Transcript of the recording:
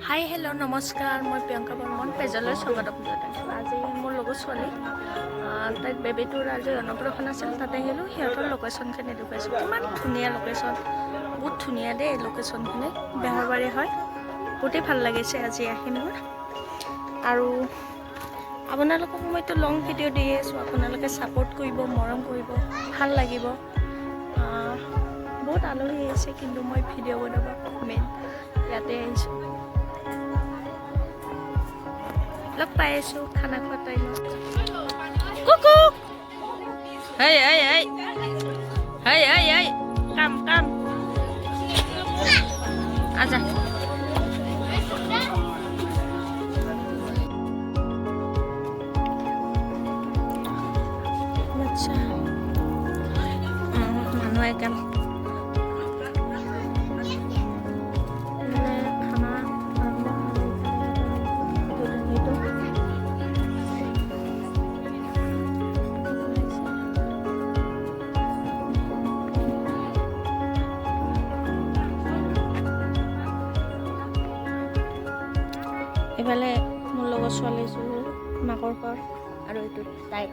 Hi hello' নমস্কাৰ, মই প্ৰিয়ংকা বৰ্মন পেজলৈ স্বাগতম জনাইছোঁ। আজি মোৰ লগৰ ছোৱালী তাইৰ বেবীটোৰ আজি অন্নপ্ৰাশন আছিল, তাতে আহিলোঁ। সিহঁতৰ লোকেশ্যনখিনি দেখুৱাইছোঁ। কিমান ধুনীয়া লোকেশ্যন, বহুত ধুনীয়া দেই লোকেশ্যনখিনি। বেহাৰবাৰী হয়, বহুতেই ভাল লাগিছে আজি আহি মোৰ। আৰু আপোনালোকক মইতো লং ভিডিঅ' দি আছোঁ, আপোনালোকে ছাপোৰ্ট কৰিব, মৰম কৰিব, ভাল লাগিব। বহুত আলহী আহিছে, কিন্তু মই ভিডিঅ' বনাব মেইন ইয়াতে আহিছোঁ। লগ পাই আছোঁ খানা খোৱা টাইমত। কুকু হেই হেই হেই হেই হেই হেই কাম কাম আজা। আচ্ছা মানুহ একাল এইফালে মোৰ লগৰ ছোৱালীযোৰ মাকৰ ঘৰ আৰু এইটো তাইৰ